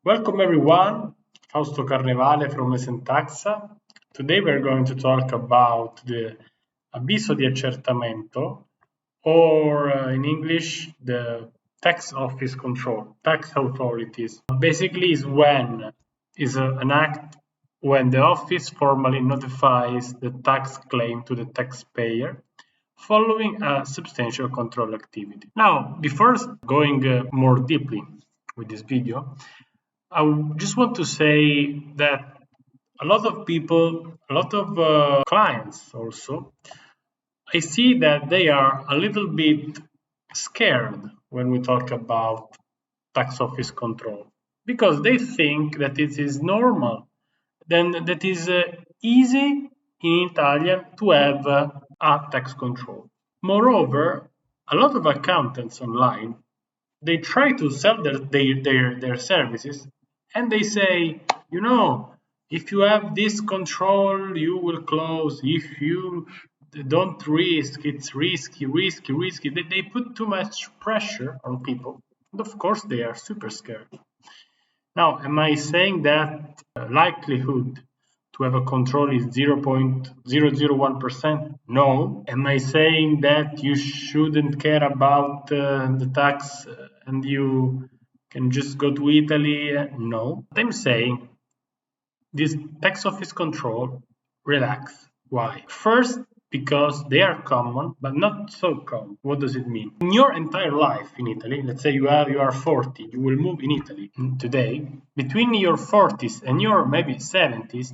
Welcome everyone, Fausto Carnevale from ESENtaxa. Today we're going to talk about the avviso di accertamento, or in English, the tax office control, tax authorities. Basically is an act when the office formally notifies the tax claim to the taxpayer following a substantial control activity. Now, before going more deeply with this video, I just want to say that a lot of people, a lot of clients also, I see that they are a little bit scared when we talk about tax office control because they think that it is normal, then that is easy in Italian to have a tax control. Moreover, a lot of accountants online, they try to sell their services, and they say, if you have this control, you will close. If you don't risk, it's risky. They put too much pressure on people, and of course they are super scared. Now, am I saying that likelihood to have a control is 0.001%? No. Am I saying that you shouldn't care about the tax and you can just go to Italy? No. I'm saying this tax office control, relax. Why? First, because they are common, but not so common. What does it mean? In your entire life in Italy, let's say you are 40, you will move in Italy today, between your 40s and your maybe 70s,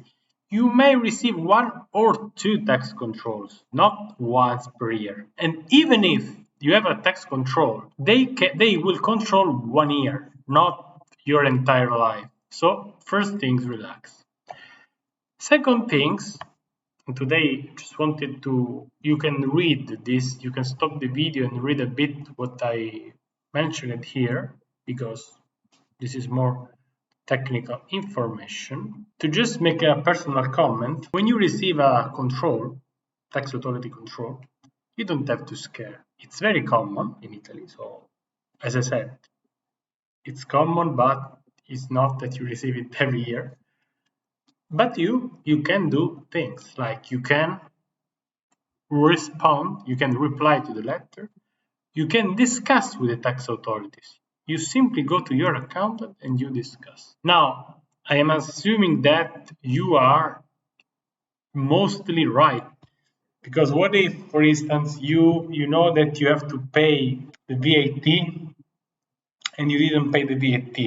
you may receive 1 or 2 tax controls, not once per year. And even if you have a tax control, they will control 1 year, not your entire life. So first things, relax. Second things, and today just wanted to, you can read this, you can stop the video and read a bit what I mentioned here, because this is more technical information. To just make a personal comment, when you receive a control, tax authority control, you don't have to scare. It's very common in Italy, so as I said, it's common, but it's not that you receive it every year. But you can do things like you can respond, you can reply to the letter, you can discuss with the tax authorities. You simply go to your accountant and you discuss. Now, I am assuming that you are mostly right, because what if, for instance, you know that you have to pay the VAT and you didn't pay the VAT?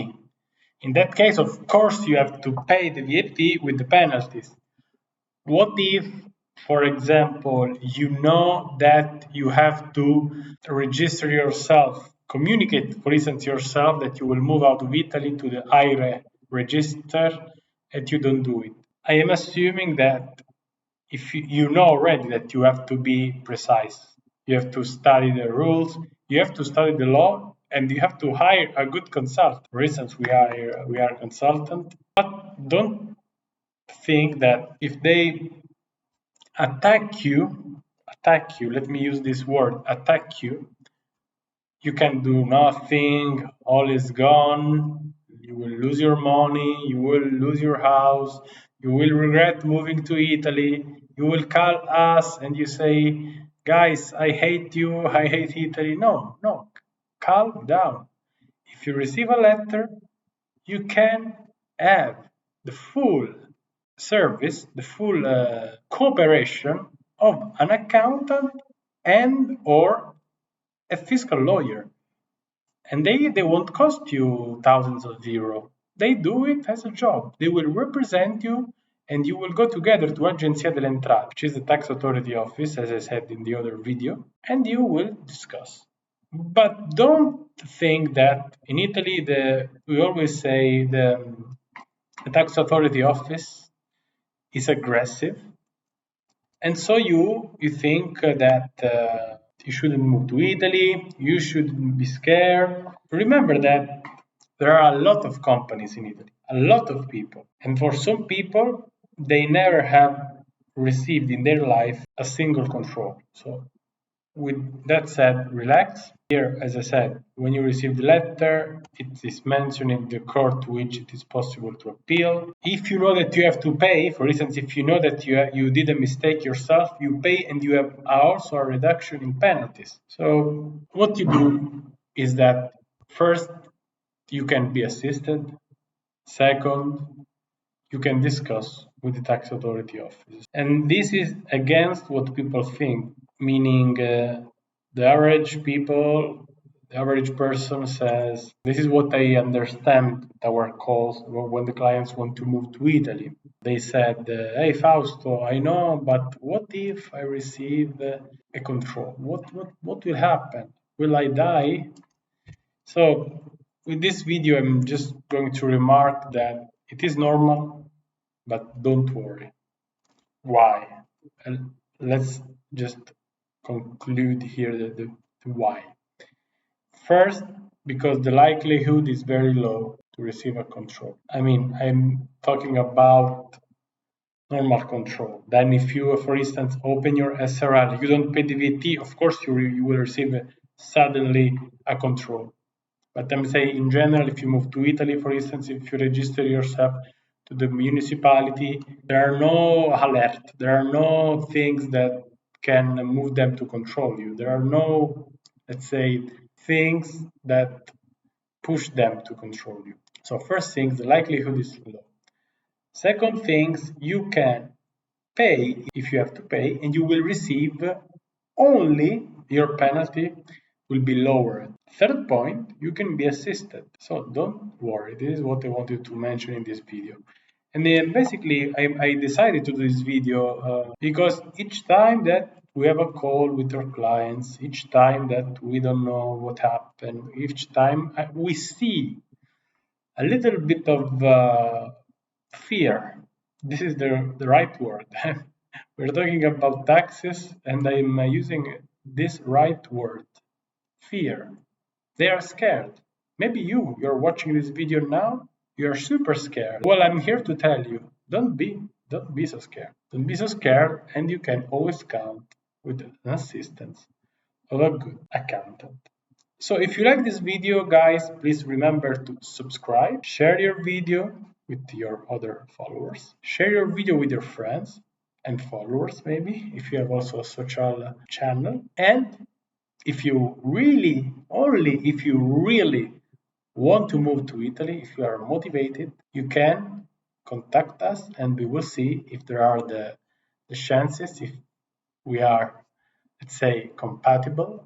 In that case, of course, you have to pay the VAT with the penalties. What if, for example, you know that you have to register yourself, communicate, for instance, yourself that you will move out of Italy to the IRE register, and you don't do it? I am assuming that if you know already that you have to be precise, you have to study the rules, you have to study the law, and you have to hire a good consultant. For instance, we are a consultant, but don't think that if they attack you, let me use this word, attack you can do nothing, all is gone, you will lose your money, you will lose your house, you will regret moving to Italy, you will call us and you say, guys, I hate you, I hate Italy. No, calm down. If you receive a letter, you can have the full service, the full cooperation of an accountant and or a fiscal lawyer. And they won't cost you thousands of euros. They do it as a job. They will represent you and you will go together to Agenzia delle Entrate, which is the tax authority office, as I said in the other video, and you will discuss. But don't think that in Italy, we always say the tax authority office is aggressive, and so you think that you shouldn't move to Italy, you shouldn't be scared. Remember that there are a lot of companies in Italy, a lot of people, and for some people they never have received in their life a single control. So with that said, relax. Here, as I said, when you receive the letter, it is mentioning the court to which it is possible to appeal. If you know that you have to pay, for instance, if you know that you did a mistake yourself, you pay and you have also a reduction in penalties. So what you do is that first, you can be assisted. Second, you can discuss with the tax authority office. And this is against what people think, meaning the average people, the average person says, this is what I understand our calls when the clients want to move to Italy. They said, hey Fausto, I know, but what if I receive a control? What will happen? Will I die? So with this video, I'm just going to remark that it is normal, but don't worry. Why? And let's just conclude here the why. First, because the likelihood is very low to receive a control. I mean, I'm talking about normal control. Then if you, for instance, open your SRL, you don't pay the VAT, of course you will receive suddenly a control. But I'm saying in general, if you move to Italy, for instance, if you register yourself to the municipality, there are no alert, there are no things that can move them to control you. There are no, let's say, things that push them to control you. So first thing, the likelihood is low. Second things, you can pay if you have to pay, and you will receive only your penalty will be lowered. Third point, you can be assisted. So don't worry, this is what I wanted to mention in this video. And then basically, I decided to do this video because each time that we have a call with our clients, each time that we don't know what happened, each time we see a little bit of fear. This is the right word. We're talking about taxes, and I'm using this right word, fear. They are scared. Maybe you're watching this video now, you're super scared. Well, I'm here to tell you, don't be so scared. Don't be so scared, and you can always count with an assistance of a good accountant. So if you like this video, guys, please remember to subscribe, share your video with your other followers, share your video with your friends and followers, maybe, if you have also a social channel. And if you really, only if you really want to move to Italy, if you are motivated, you can contact us and we will see if there are the chances, if we are, let's say, compatible,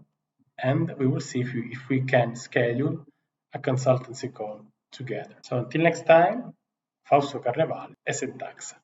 and we will see if we can schedule a consultancy call together. So until next time, Fausto Carnevale, ESENtaxa.